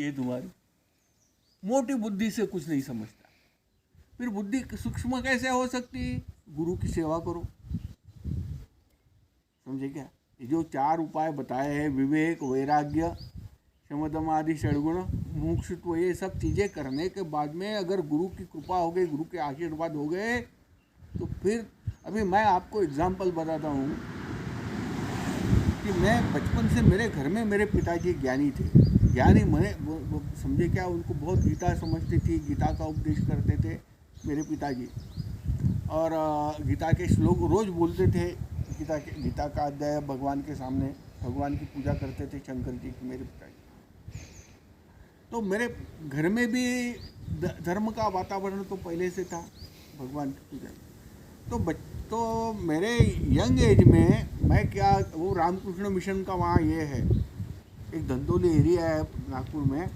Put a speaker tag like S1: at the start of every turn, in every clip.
S1: ये तुम्हारी मोटी बुद्धि से कुछ नहीं समझता। फिर बुद्धि सूक्ष्म कैसे हो सकती? गुरु की सेवा करो। समझे क्या? ये जो 4 उपाय बताए हैं, विवेक, वैराग्य, शमदम आदि षडगुण, मुमुक्षुत्व, ये सब चीज़ें करने के बाद में अगर गुरु की कृपा हो गई, गुरु के आशीर्वाद हो गए, तो फिर अभी मैं आपको एग्जाम्पल बताता हूँ कि मैं बचपन से मेरे घर में मेरे पिताजी ज्ञानी थे। ज्ञानी मैंने समझे क्या, उनको बहुत गीता समझती थी, गीता का उपदेश करते थे मेरे पिताजी, और गीता के श्लोक रोज़ बोलते थे। गीता का अध्याय भगवान के सामने भगवान की पूजा करते थे, शंकर जी की, मेरे पिताजी। तो मेरे घर में भी धर्म का वातावरण तो पहले से था, भगवान की पूजा। तो मेरे यंग एज में मैं क्या, वो रामकृष्ण मिशन का वहाँ ये है, एक धंधोली एरिया है नागपुर में,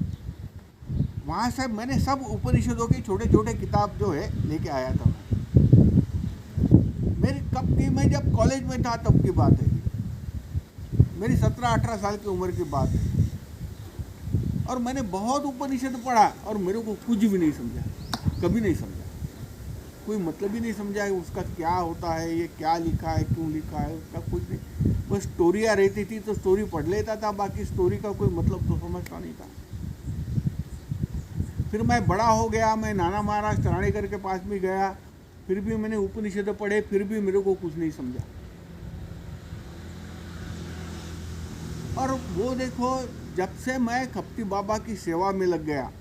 S1: वहाँ से मैंने सब उपनिषदों की छोटे छोटे किताब जो है लेके आया था। मेरी कब की, मैं जब कॉलेज में था तब की बात है, मेरी 17-18 साल की उम्र की बात है। और मैंने बहुत उपनिषद पढ़ा और मेरे को कुछ भी नहीं समझा, कभी नहीं समझा, कोई मतलब ही नहीं समझा है उसका क्या होता है, ये क्या लिखा है, क्यों लिखा है, उसका कुछ नहीं। बस स्टोरियाँ रहती थी तो स्टोरी पढ़ लेता था, बाकी स्टोरी का कोई मतलब तो समझता नहीं था। फिर मैं बड़ा हो गया, मैं नाना महाराज तराणीकर के पास भी गया, फिर भी मैंने उपनिषद पढ़े, फिर भी मेरे को कुछ नहीं समझा। और वो देखो, जब से मैं खप्ती बाबा की सेवा में लग गया,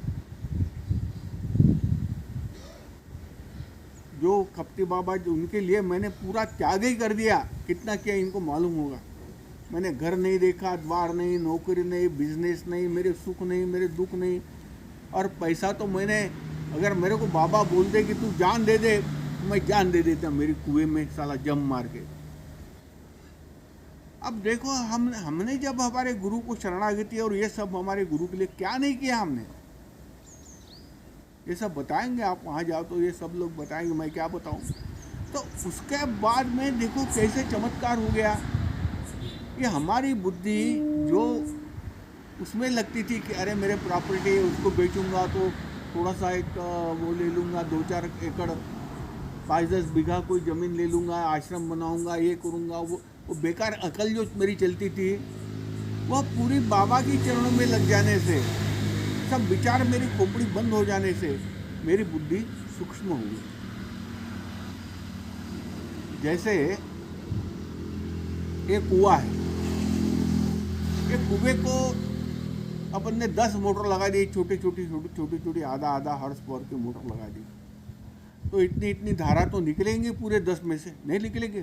S1: जो खप्ती बाबा जो उनके लिए मैंने पूरा त्याग ही कर दिया, कितना किया इनको मालूम होगा। मैंने घर नहीं देखा, द्वार नहीं, नौकरी नहीं, बिजनेस नहीं, मेरे सुख नहीं, मेरे दुख नहीं, और पैसा तो मैंने, अगर मेरे को बाबा बोलते कि तू जान दे दे, मैं जान दे देता मेरी कुएं में साला जम मार के। अब देखो, हमने जब हमारे गुरु को शरणागति और ये सब हमारे गुरु के लिए क्या नहीं किया हमने, ये सब बताएंगे, आप वहाँ जाओ तो ये सब लोग बताएंगे, मैं क्या बताऊँ। तो उसके बाद में देखो कैसे चमत्कार हो गया। ये हमारी बुद्धि जो उसमें लगती थी कि अरे मेरे प्रॉपर्टी है, उसको बेचूंगा तो थोड़ा सा एक वो ले लूँगा, 2-4 एकड़ 5-10 बीघा कोई ज़मीन ले लूँगा, आश्रम बनाऊँगा, ये करूँगा, वो बेकार अकल जो मेरी चलती थी, वह पूरी बाबा की चरणों में लग जाने से, सब विचार मेरी खोपड़ी बंद हो जाने से मेरी बुद्धि सूक्ष्म हो गई। जैसे एक कुआं है, एक कुएं को अपन ने 10 मोटर लगा दी, छोटी छोटी आधा हॉर्स पावर की मोटर लगा दी, तो इतनी धारा तो निकलेंगे पूरे 10 में से? नहीं निकलेंगे,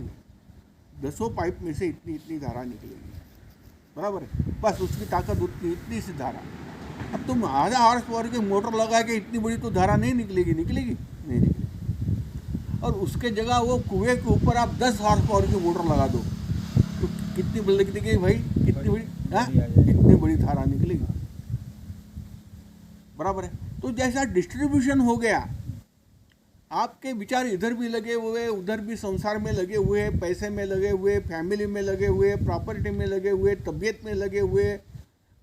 S1: 10 पाइप में से इतनी धारा निकलेगी, बराबर है। बस उसकी ताकत उतनी, इतनी सी धारा। अब तुम आधा हॉर्स पावर की मोटर लगा के इतनी बड़ी तो धारा नहीं निकलेगी नहीं निकलेगी। और उसके जगह वो कुएं के ऊपर आप 10 हॉर्स पावर की मोटर लगा दो तो कितनी बड़ी निकलेगी भाई, कितनी बड़ी, इतनी बड़ी धारा निकलेगी, बराबर है। तो जैसा डिस्ट्रीब्यूशन हो गया, आपके विचार इधर भी लगे हुए, उधर भी संसार में लगे हुए, पैसे में लगे हुए, फैमिली में लगे हुए, प्रॉपर्टी में लगे हुए, तबीयत में लगे हुए,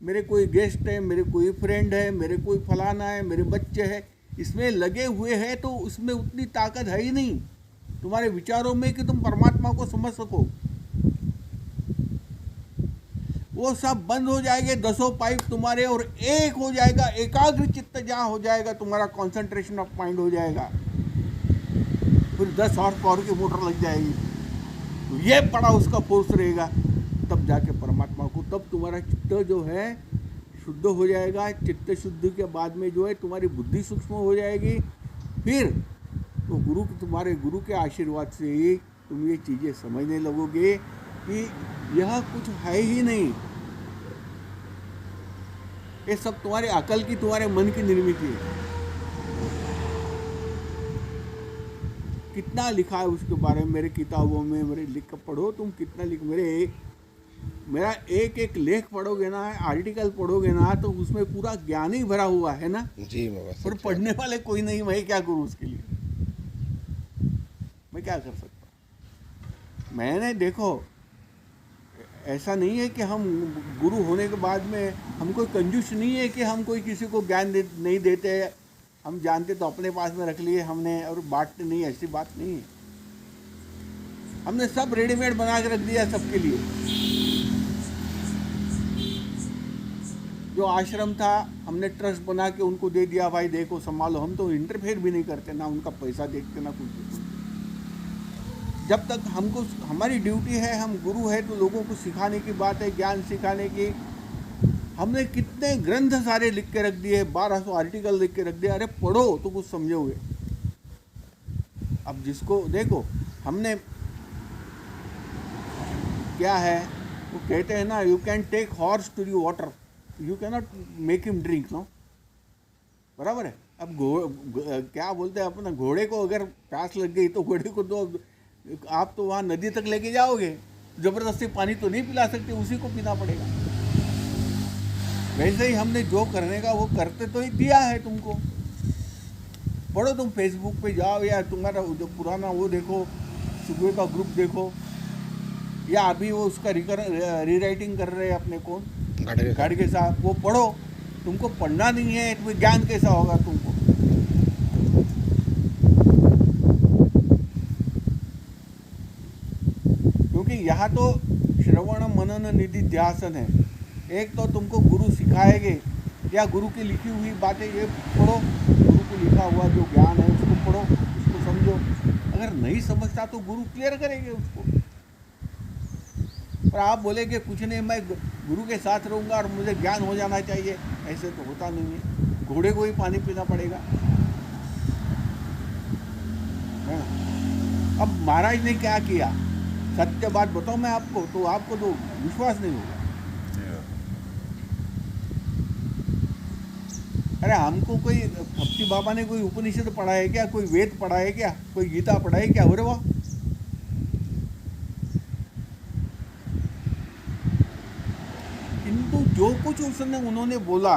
S1: मेरे कोई गेस्ट है, मेरे कोई फ्रेंड है, मेरे कोई फलाना है, मेरे बच्चे हैं, इसमें लगे हुए हैं, तो उसमें उतनी ताकत है ही नहीं तुम्हारे विचारों में कि तुम परमात्मा को समझ सको। वो सब बंद हो जाएंगे, 10 पाइप तुम्हारे, और एक हो जाएगा, एकाग्र चित्त जहाँ हो जाएगा, तुम्हारा कॉन्सेंट्रेशन ऑफ माइंड हो जाएगा, फिर 10 हॉर्स पावर की मोटर लग जाएगी, तो ये बड़ा उसका फोर्स रहेगा, तब जाके परमात्मा को, तब तुम्हारा चित्त जो है शुद्ध हो जाएगा। चित्त शुद्ध के बाद में जो है तुम्हारी बुद्धि सूक्ष्म हो जाएगी, फिर तो तुम्हारे गुरु के आशीर्वाद से ही तुम ये चीज़ें समझने लगोगे कि यह कुछ है ही नहीं, ये सब तुम्हारे अकल की, तुम्हारे मन की निर्मित है। कितना लिखा है उसके बारे में मेरे किताबों में, मेरे लिख कर पढ़ो तुम, कितना मेरा एक लेख पढ़ोगे ना, आर्टिकल पढ़ोगे ना, तो उसमें पूरा ज्ञान ही भरा हुआ है ना जी। पर पढ़ने वाले कोई नहीं, मैं क्या करूं उसके लिए, मैं क्या कर सकता हूँ। मैंने देखो ऐसा नहीं है कि हम गुरु होने के बाद में हम कोई कंजूस नहीं है कि हम कोई किसी को ज्ञान नहीं देते। हम जानते तो अपने पास में रख लिए हमने और बांटते नहीं, ऐसी बात नहीं है। हमने सब रेडीमेड बना के रख दिया सबके लिए। जो आश्रम था हमने ट्रस्ट बना के उनको दे दिया, भाई देखो संभालो। हम तो इंटरफेयर भी नहीं करते, ना उनका पैसा देखते ना कुछ। जब तक हमको हमारी ड्यूटी है, हम गुरु है तो लोगों को सिखाने की बात है, ज्ञान सिखाने की। हमने कितने ग्रंथ सारे लिख के रख दिए, 1200 आर्टिकल लिख के रख दिए। अरे पढ़ो तो कुछ समझोगे। अब जिसको देखो, हमने क्या है वो कहते हैं ना, you can take horse to the water, you can not make him drink. No, बराबर है। अब क्या बोलते हैं अपना, घोड़े को अगर प्यास लग गई तो घोड़े को तो आप तो वहाँ नदी तक लेके जाओगे, जबरदस्ती पानी तो नहीं पिला सकते, उसी को पीना पड़ेगा। वैसे ही हमने जो करने का वो करते तो ही दिया है तुमको। पढ़ो, तुम फेसबुक पे जाओ या तुम्हारा जो पुराना वो देखो, सुबह का ग्रुप देखो, या अभी वो उसका रीराइटिंग कर रहे हैं अपने कौन गाड़गे साहब, वो पढ़ो। तुमको पढ़ना नहीं है तो ज्ञान कैसा होगा तुमको। क्योंकि यहाँ तो श्रवण मनन निधि ध्यासन है। एक तो तुमको गुरु सिखाएंगे या गुरु की लिखी हुई बातें ये पढ़ो, गुरु को लिखा हुआ जो ज्ञान है उसको पढ़ो, उसको समझो। अगर नहीं समझता तो गुरु क्लियर करेंगे उसको। पर आप बोलेंगे कुछ नहीं, मैं गुरु के साथ रहूँगा और मुझे ज्ञान हो जाना चाहिए, ऐसे तो होता नहीं है। घोड़े को ही पानी पीना पड़ेगा, है ना। अब महाराज ने क्या किया, सत्य बात बताओ मैं आपको, तो आपको तो विश्वास नहीं होगा। अरे हमको कोई खप्ती बाबा ने कोई उपनिषद पढ़ा है क्या, कोई वेद पढ़ा है क्या, कोई गीता पढ़ा है क्या? अरे वाह, किंतु जो कुछ उन्होंने बोला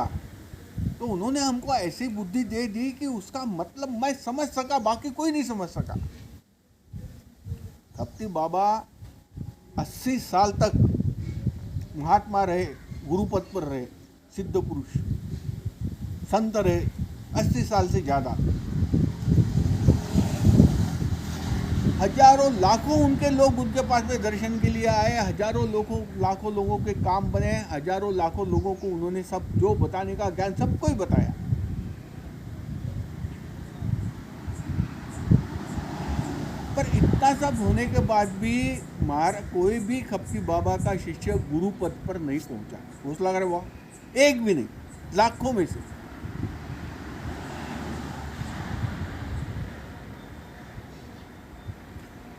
S1: तो उन्होंने हमको ऐसी बुद्धि दे दी कि उसका मतलब मैं समझ सका, बाकी कोई नहीं समझ सका। खप्ती बाबा 80 साल तक महात्मा रहे, गुरु पद पर रहे, सिद्ध पुरुष संत रहे, 80 साल से ज़्यादा। हजारों लाखों उनके लोग उनके पास में दर्शन के लिए आए, हजारों लाखों लोगों के काम बने, हजारों लाखों लोगों को उन्होंने सब जो बताने का ज्ञान सबको ही बताया। पर इतना सब होने के बाद भी कोई भी खप्ती बाबा का शिष्य गुरु पद पर नहीं पहुंचा। सोच लगा रहे वो, एक भी नहीं, लाखों में से।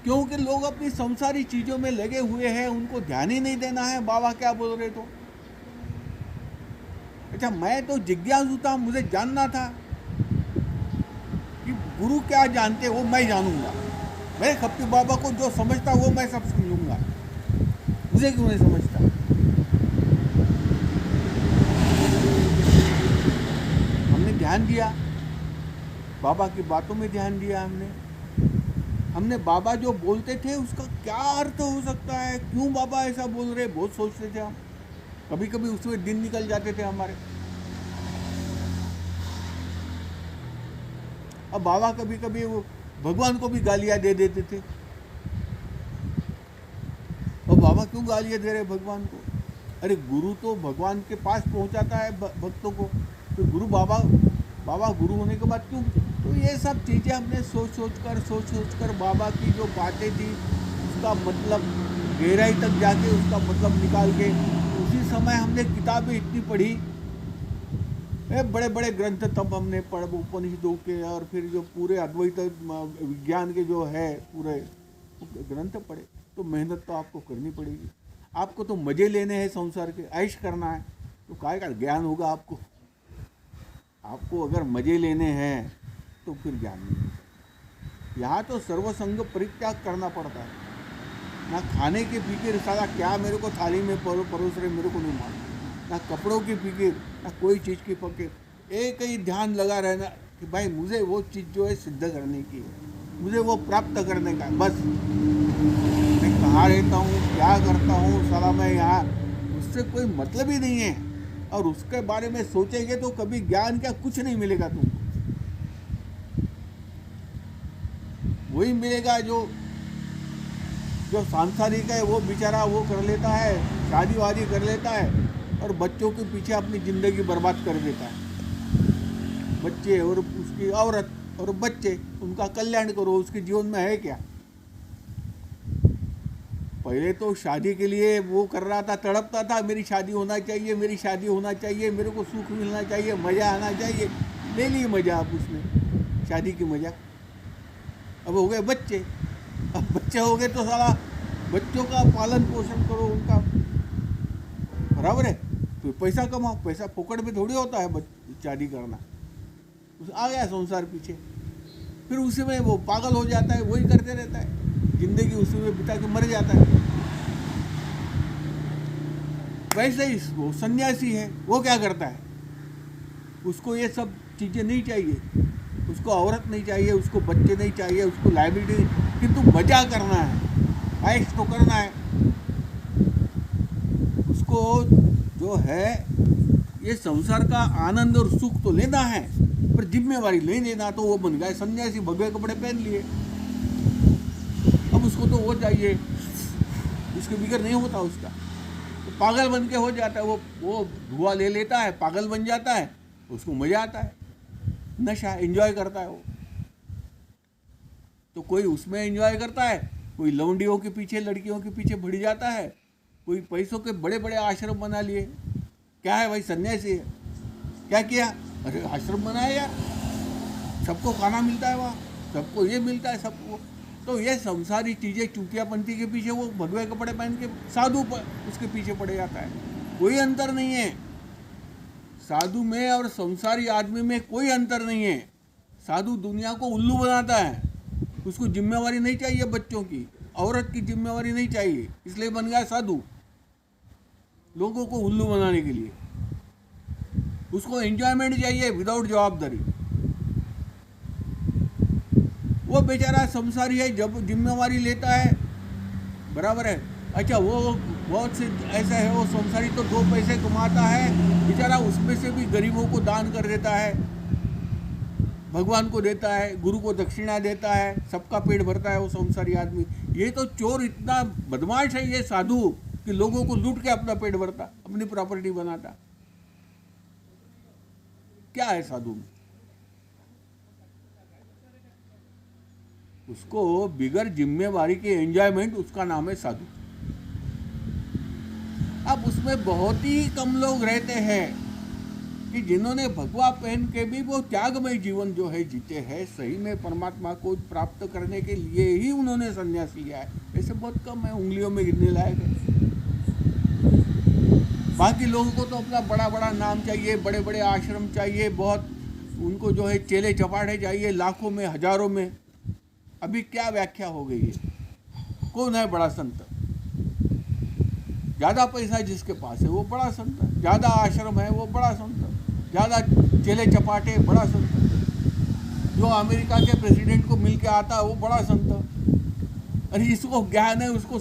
S1: क्योंकि लोग अपनी संसारी चीजों में लगे हुए हैं, उनको ध्यान ही नहीं देना है बाबा क्या बोल रहे। तो अच्छा, मैं तो जिज्ञासु था, मुझे जानना था कि गुरु क्या जानते वो मैं जानूंगा। मैं खप्ती बाबा को जो समझता वो मैं सब समझूंगा, मुझे क्यों नहीं समझता। हमने ध्यान दिया, बाबा की बातों में ध्यान दिया। हमने बाबा जो बोलते थे उसका क्या अर्थ हो सकता है, क्यों बाबा ऐसा बोल रहे, बहुत सोचते थे हम। कभी कभी उसमें दिन निकल जाते थे हमारे। अब बाबा कभी कभी वो भगवान को भी गालियां दे देते थे। और बाबा क्यों गालियां दे रहे भगवान को? अरे गुरु तो भगवान के पास पहुंचाता है भक्तों को, तो गुरु बाबा गुरु होने के बाद क्यों? तो ये सब चीज़ें हमने सोच सोच कर बाबा की जो बातें थी उसका मतलब गहराई तक जाके उसका मतलब निकाल के, उसी समय हमने किताबें इतनी पढ़ी, बड़े बड़े ग्रंथ तब हमने पढ़, उपनिषदों के और फिर जो पूरे अद्वैत विज्ञान के जो है पूरे ग्रंथ पढ़े। तो मेहनत तो आपको करनी पड़ेगी। आपको तो मज़े लेने हैं, संसार के ऐश करना है, तो काय का ज्ञान होगा आपको? आपको अगर मज़े लेने हैं तो फिर ज्ञान नहीं। यहाँ तो सर्वसंग परित्याग करना पड़ता है। ना खाने की फिक्र, साला क्या मेरे को थाली में परोस रहे मेरे को नहीं मालूम, ना कपड़ों की फिक्र, ना कोई चीज़ की फिक्र। एक ही ध्यान लगा रहना कि भाई मुझे वो चीज़ जो है सिद्ध करने की है, मुझे वो प्राप्त करने का है, बस। मैं कहाँ रहता हूँ, क्या करता हूँ, साला मैं यहाँ, उससे कोई मतलब ही नहीं है। और उसके बारे में सोचेंगे तो कभी ज्ञान क्या कुछ नहीं मिलेगा तुमको। वही मिलेगा जो जो सांसारिक है, वो बेचारा वो कर लेता है, शादी वादी कर लेता है और बच्चों के पीछे अपनी ज़िंदगी बर्बाद कर देता है। बच्चे और उसकी औरत और बच्चे, उनका कल्याण करो, उसके जीवन में है क्या? पहले तो शादी के लिए वो कर रहा था, तड़पता था, मेरी शादी होना चाहिए, मेरी शादी होना चाहिए, मेरे को सुख मिलना चाहिए, मज़ा आना चाहिए। ले ली मज़ा आप उसने, शादी की मज़ा। अब हो गए बच्चे, अब बच्चे हो गए तो साला बच्चों का पालन पोषण करो, उनका बराबर है। तो पैसा कमाओ, पैसा फोकट में थोड़ी होता है शादी करना। आ गया संसार पीछे, फिर उसी में वो पागल हो जाता है, वही करते रहता है, जिंदगी उसी में बिता के मर जाता है। वैसे ही वो सन्यासी है, वो क्या करता है? उसको ये सब चीज़ें नहीं चाहिए, उसको औरत नहीं चाहिए, उसको बच्चे नहीं चाहिए, उसको लाइबिलिटी, किंतु मजा करना है, ऐश तो करना है उसको। जो है ये संसार का आनंद और सुख तो लेना है, पर जिम्मेवारी नहीं लेना। तो वो बन गया सन्यासी, भगवे कपड़े पहन लिए। अब उसको तो वो चाहिए, उसके बिगड़ नहीं होता उसका, तो पागल बन के हो जाता है। वो धुआं ले लेता है, पागल बन जाता है, उसको मजा आता है, नशा एंजॉय करता है वो। तो कोई उसमें एंजॉय करता है, कोई लौंडियों के पीछे, लड़कियों के पीछे बढ़ जाता है, कोई पैसों के बड़े बड़े आश्रम बना लिए। क्या है भाई, सन्यासी है, क्या किया? अरे आश्रम बनाया यार, सबको खाना मिलता है वहाँ, सबको ये मिलता है, सबको। तो ये संसारी चीज़ें, चूतियापंथी के पीछे वो भगवे कपड़े पहन के साधु उसके पीछे पड़ जाता है। कोई अंतर नहीं है साधु में और संसारी आदमी में, कोई अंतर नहीं है। साधु दुनिया को उल्लू बनाता है, उसको जिम्मेवारी नहीं चाहिए, बच्चों की, औरत की जिम्मेवारी नहीं चाहिए, इसलिए बन गया साधु, लोगों को उल्लू बनाने के लिए। उसको एंजॉयमेंट चाहिए विदाउट जवाबदारी। वो बेचारा संसारी है, जब जिम्मेवारी लेता है, बराबर है। अच्छा, वो बहुत से ऐसा है, वो संसारी तो 2 पैसे कमाता है बेचारा, उसमें से भी गरीबों को दान कर देता है, भगवान को देता है, गुरु को दक्षिणा देता है, सबका पेट भरता है वो संसारी आदमी। ये तो चोर इतना बदमाश है ये साधु कि लोगों को लूट के अपना पेट भरता, अपनी प्रॉपर्टी बनाता। क्या है साधु में? उसको बिगर जिम्मेवारी के एंजॉयमेंट, उसका नाम है साधु। अब उसमें बहुत ही कम लोग रहते हैं कि जिन्होंने भगवा पहन के भी वो त्यागमय जीवन जो है जीते हैं, सही में परमात्मा को प्राप्त करने के लिए ही उन्होंने संन्यास लिया है। ऐसे बहुत कम है, उंगलियों में गिनने लायक है। बाकी लोगों को तो अपना बड़ा बड़ा नाम चाहिए, बड़े बड़े आश्रम चाहिए, बहुत उनको जो है चेले चपाटे चाहिए, लाखों में हजारों में। अभी क्या व्याख्या हो गई है, कौन है बड़ा संत? ज़्यादा पैसा जिसके पास है वो बड़ा संत, ज़्यादा आश्रम है वो बड़ा संत, ज़्यादा चेले चपाटे बड़ा संत, जो अमेरिका के प्रेसिडेंट को मिल के आता है वो बड़ा संत। अरे जिसको ज्ञान है उसको,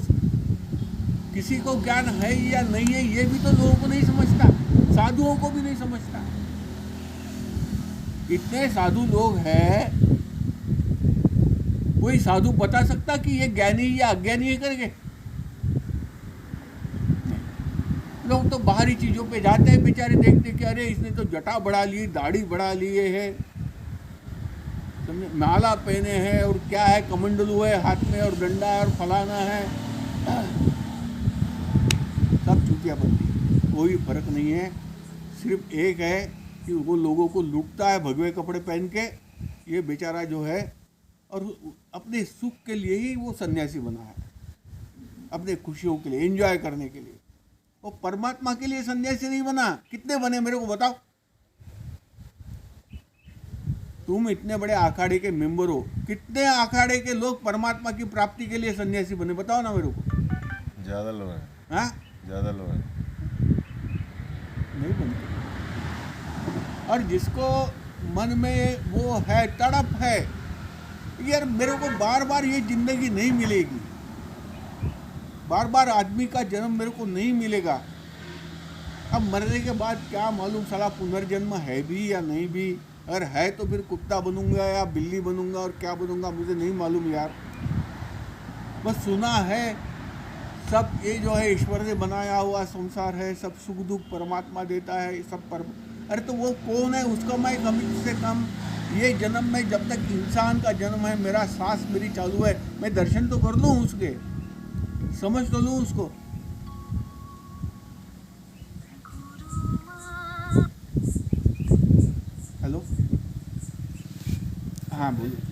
S1: किसी को ज्ञान है या नहीं है ये भी तो लोगों को नहीं समझता, साधुओं को भी नहीं समझता। इतने साधु लोग हैं, कोई साधु बता सकता कि ये ज्ञानी या अज्ञानी है करके? लोग तो बाहरी चीज़ों पे जाते हैं बेचारे, देखते कि अरे इसने तो जटा बढ़ा ली, दाढ़ी बढ़ा लिए है, माला पहने हैं, और क्या है, कमंडलू है हाथ में, और डंडा है, और फलाना है। सब चूतियापंथी, कोई फर्क नहीं है। सिर्फ एक है कि वो लोगों को लूटता है भगवे कपड़े पहन के, ये बेचारा जो है, और अपने सुख के लिए ही वो सन्यासी बना है, अपने खुशियों के लिए, एंजॉय करने के लिए। वो परमात्मा के लिए सन्यासी नहीं बना। कितने बने मेरे को बताओ? तुम इतने बड़े अखाड़े के मेंबर हो, कितने अखाड़े के लोग परमात्मा की प्राप्ति के लिए सन्यासी बने, बताओ ना मेरे को।
S2: ज़्यादा लोग हैं।
S1: हाँ,
S2: ज़्यादा लोग हैं,
S1: नहीं बनते। और जिसको मन में वो है, तड़प है, यार मेरे को बार बार ये जिंदगी नहीं मिलेगी, बार बार आदमी का जन्म मेरे को नहीं मिलेगा। अब मरने के बाद क्या मालूम साला पुनर्जन्म है भी या नहीं भी। अगर है तो फिर कुत्ता बनूंगा या बिल्ली बनूंगा और क्या बनूंगा मुझे नहीं मालूम यार। बस सुना है सब ये जो है ईश्वर ने बनाया हुआ संसार है, सब सुख दुख परमात्मा देता है, सब पर। अरे तो वो कौन है उसका मैं कम से कम ये जन्म में, जब तक इंसान का जन्म है, मेरा सांस मेरी चालू है, मैं दर्शन तो कर लूँ उसके, समझ तो लूँ उसको। हेलो, हाँ बोलिए।